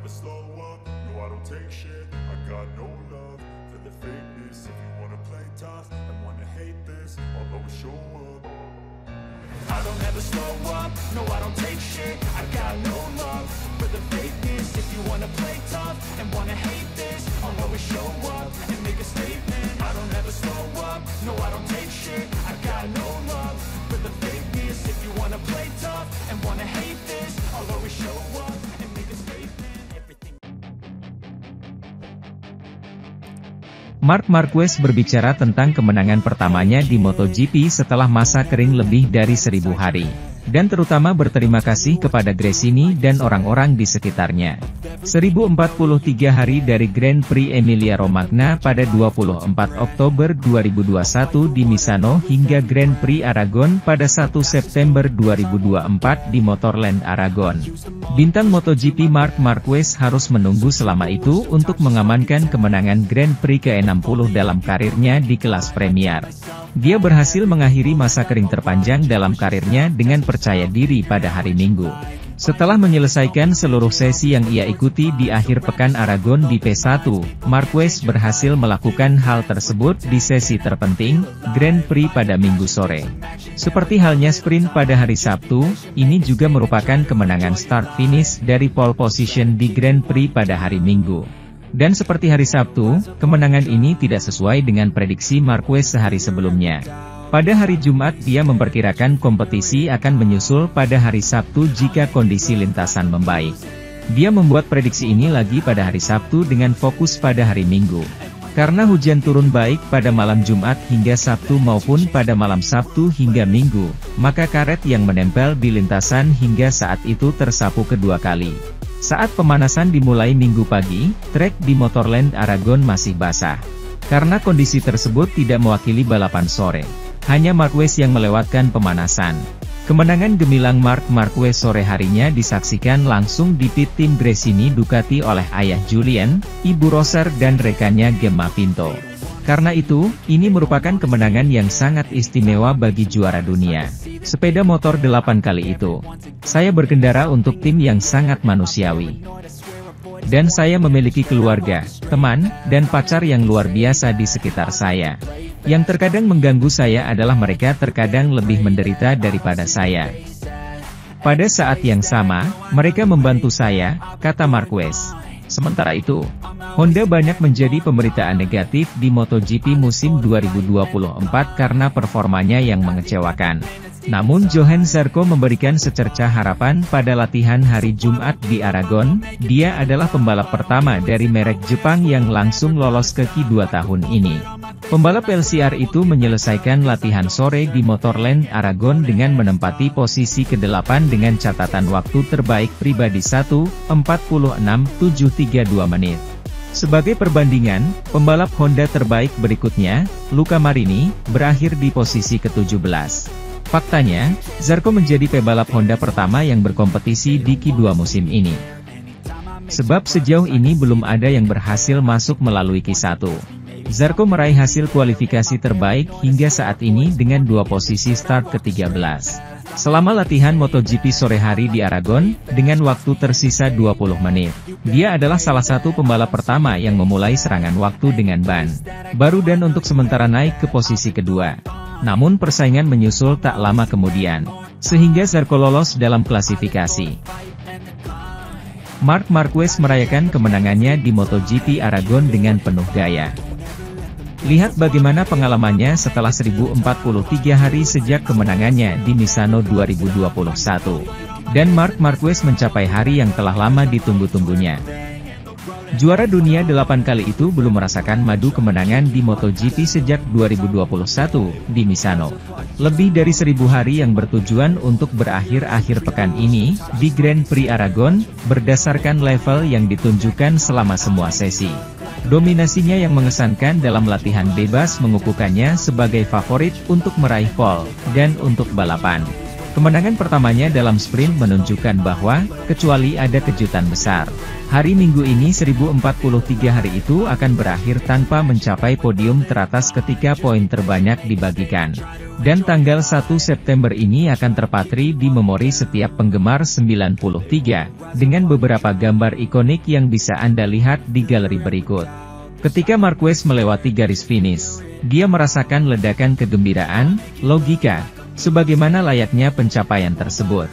never slow up, no I don't take shit. I got no love for the fakeness. If you wanna play tough and wanna hate this, I'll always show up. I don't ever slow up, no I don't take shit. I got no love for the fakeness. If you wanna play tough and wanna hate this, I'll always show up and make a statement. I don't ever slow up, no I don't take shit. I got no love for the fakeness. If you wanna play tough and wanna hate this, I'll always show up and make a statement. Everything. Marc Marquez berbicara tentang kemenangan pertamanya di MotoGP setelah masa kering lebih dari 1000 hari. Dan terutama berterima kasih kepada Gresini dan orang-orang di sekitarnya. 1043 hari dari Grand Prix Emilia-Romagna pada 24 Oktober 2021 di Misano hingga Grand Prix Aragon pada 1 September 2024 di Motorland Aragon. Bintang MotoGP Marc Marquez harus menunggu selama itu untuk mengamankan kemenangan Grand Prix ke-60 dalam karirnya di kelas Premier. Dia berhasil mengakhiri masa kering terpanjang dalam karirnya dengan percaya diri pada hari Minggu. Setelah menyelesaikan seluruh sesi yang ia ikuti di akhir pekan Aragon di P1, Marquez berhasil melakukan hal tersebut di sesi terpenting, Grand Prix pada Minggu sore. Seperti halnya sprint pada hari Sabtu, ini juga merupakan kemenangan start-finish dari pole position di Grand Prix pada hari Minggu. Dan seperti hari Sabtu, kemenangan ini tidak sesuai dengan prediksi Marquez sehari sebelumnya. Pada hari Jumat dia memperkirakan kompetisi akan menyusul pada hari Sabtu jika kondisi lintasan membaik. Dia membuat prediksi ini lagi pada hari Sabtu dengan fokus pada hari Minggu. Karena hujan turun baik pada malam Jumat hingga Sabtu maupun pada malam Sabtu hingga Minggu, maka karet yang menempel di lintasan hingga saat itu tersapu kedua kali. Saat pemanasan dimulai Minggu pagi, trek di Motorland Aragon masih basah. Karena kondisi tersebut tidak mewakili balapan sore. Hanya Marquez yang melewatkan pemanasan. Kemenangan gemilang Marc Marquez sore harinya disaksikan langsung di pit tim Gresini Ducati oleh ayah Julian, ibu Rosser dan rekannya Gemma Pinto. Karena itu, ini merupakan kemenangan yang sangat istimewa bagi juara dunia sepeda motor 8 kali itu. Saya berkendara untuk tim yang sangat manusiawi. Dan saya memiliki keluarga, teman, dan pacar yang luar biasa di sekitar saya. Yang terkadang mengganggu saya adalah mereka terkadang lebih menderita daripada saya. Pada saat yang sama, mereka membantu saya, kata Marquez. Sementara itu, Honda banyak menjadi pemberitaan negatif di MotoGP musim 2024 karena performanya yang mengecewakan. Namun Johann Zarco memberikan secercah harapan pada latihan hari Jumat di Aragon. Dia adalah pembalap pertama dari merek Jepang yang langsung lolos ke Q2 tahun ini. Pembalap LCR itu menyelesaikan latihan sore di Motorland Aragon dengan menempati posisi ke-8 dengan catatan waktu terbaik pribadi 1:46.732 menit. Sebagai perbandingan, pembalap Honda terbaik berikutnya, Luca Marini, berakhir di posisi ke-17. Faktanya, Zarco menjadi pebalap Honda pertama yang berkompetisi di Q2 musim ini. Sebab sejauh ini belum ada yang berhasil masuk melalui Q1. Zarco meraih hasil kualifikasi terbaik hingga saat ini dengan 2 posisi start ke-13. Selama latihan MotoGP sore hari di Aragon, dengan waktu tersisa 20 menit. Dia adalah salah satu pembalap pertama yang memulai serangan waktu dengan ban baru dan untuk sementara naik ke posisi kedua. Namun persaingan menyusul tak lama kemudian, sehingga Zarco lolos dalam klasifikasi. Marc Marquez merayakan kemenangannya di MotoGP Aragon dengan penuh gaya. Lihat bagaimana pengalamannya setelah 1043 hari sejak kemenangannya di Misano 2021. Dan Marc Marquez mencapai hari yang telah lama ditunggu-tunggunya. Juara dunia 8 kali itu belum merasakan madu kemenangan di MotoGP sejak 2021 di Misano. Lebih dari 1000 hari yang bertujuan untuk berakhir akhir pekan ini di Grand Prix Aragon, berdasarkan level yang ditunjukkan selama semua sesi. Dominasinya yang mengesankan dalam latihan bebas mengukuhkannya sebagai favorit untuk meraih pole dan untuk balapan. Kemenangan pertamanya dalam sprint menunjukkan bahwa, kecuali ada kejutan besar, hari Minggu ini 1043 hari itu akan berakhir tanpa mencapai podium teratas ketika poin terbanyak dibagikan. Dan tanggal 1 September ini akan terpatri di memori setiap penggemar 93, dengan beberapa gambar ikonik yang bisa Anda lihat di galeri berikut. Ketika Marquez melewati garis finish, dia merasakan ledakan kegembiraan, logika, sebagaimana layaknya pencapaian tersebut.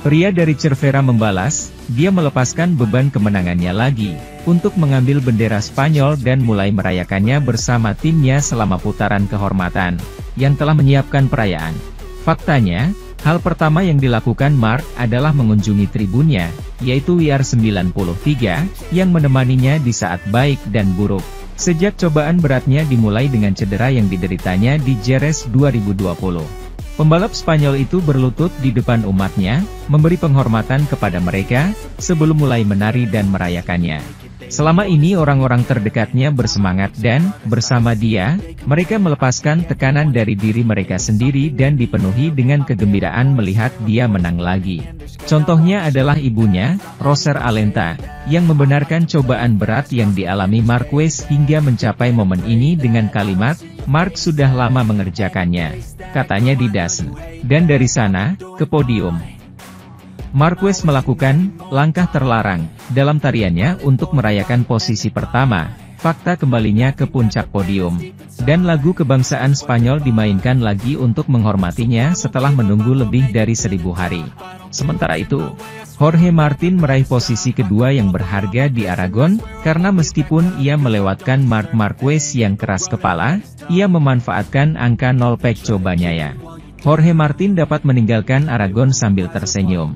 Pria dari Cervera membalas, dia melepaskan beban kemenangannya lagi, untuk mengambil bendera Spanyol dan mulai merayakannya bersama timnya selama putaran kehormatan, yang telah menyiapkan perayaan. Faktanya, hal pertama yang dilakukan Marc adalah mengunjungi tribunnya, yaitu WR93, yang menemaninya di saat baik dan buruk. Sejak cobaan beratnya dimulai dengan cedera yang dideritanya di Jerez 2020. Pembalap Spanyol itu berlutut di depan umatnya, memberi penghormatan kepada mereka, sebelum mulai menari dan merayakannya. Selama ini orang-orang terdekatnya bersemangat dan, bersama dia, mereka melepaskan tekanan dari diri mereka sendiri dan dipenuhi dengan kegembiraan melihat dia menang lagi. Contohnya adalah ibunya, Roser Alenta, yang membenarkan cobaan berat yang dialami Marquez hingga mencapai momen ini dengan kalimat, "Marc sudah lama mengerjakannya," katanya di Dazen. Dan dari sana, ke podium. Marquez melakukan langkah terlarang dalam tariannya untuk merayakan posisi pertama, fakta kembalinya ke puncak podium, dan lagu kebangsaan Spanyol dimainkan lagi untuk menghormatinya setelah menunggu lebih dari 1000 hari. Sementara itu, Jorge Martin meraih posisi kedua yang berharga di Aragon, karena meskipun ia melewatkan Marc Marquez yang keras kepala, ia memanfaatkan angka 0 Pecco Bagnaia. Jorge Martin dapat meninggalkan Aragon sambil tersenyum.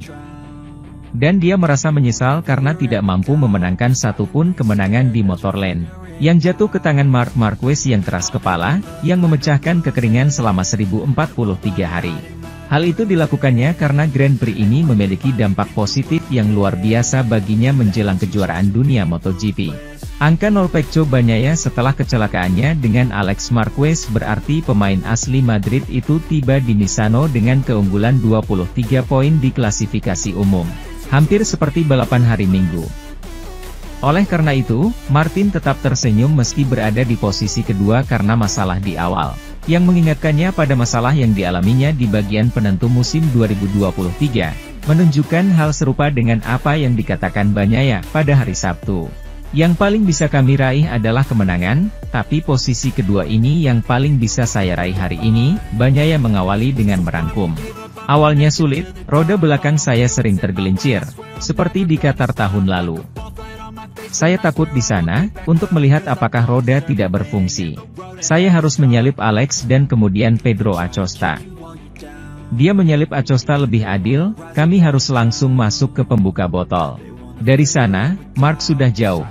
Dan dia merasa menyesal karena tidak mampu memenangkan satupun kemenangan di Motorland, yang jatuh ke tangan Marc Marquez yang keras kepala, yang memecahkan kekeringan selama 1043 hari. Hal itu dilakukannya karena Grand Prix ini memiliki dampak positif yang luar biasa baginya menjelang kejuaraan dunia MotoGP. Angka 0 Pecco Bagnaia setelah kecelakaannya dengan Alex Marquez berarti pemain asli Madrid itu tiba di Misano dengan keunggulan 23 poin di klasifikasi umum. Hampir seperti balapan hari Minggu. Oleh karena itu, Martin tetap tersenyum meski berada di posisi kedua karena masalah di awal, yang mengingatkannya pada masalah yang dialaminya di bagian penentu musim 2023, menunjukkan hal serupa dengan apa yang dikatakan Bagnaia pada hari Sabtu. Yang paling bisa kami raih adalah kemenangan, tapi posisi kedua ini yang paling bisa saya raih hari ini, Bagnaia mengawali dengan merangkum. Awalnya sulit, roda belakang saya sering tergelincir, seperti di Qatar tahun lalu. Saya takut di sana, untuk melihat apakah roda tidak berfungsi. Saya harus menyalip Alex dan kemudian Pedro Acosta. Dia menyalip Acosta lebih adil, kami harus langsung masuk ke pembuka botol. Dari sana, Marc sudah jauh.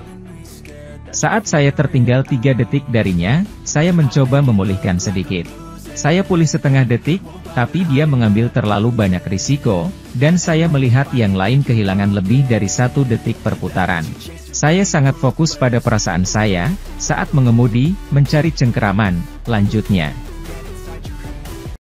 Saat saya tertinggal 3 detik darinya, saya mencoba memulihkan sedikit. Saya pulih setengah detik, tapi dia mengambil terlalu banyak risiko, dan saya melihat yang lain kehilangan lebih dari 1 detik per putaran. Saya sangat fokus pada perasaan saya, saat mengemudi, mencari cengkeraman, lanjutnya.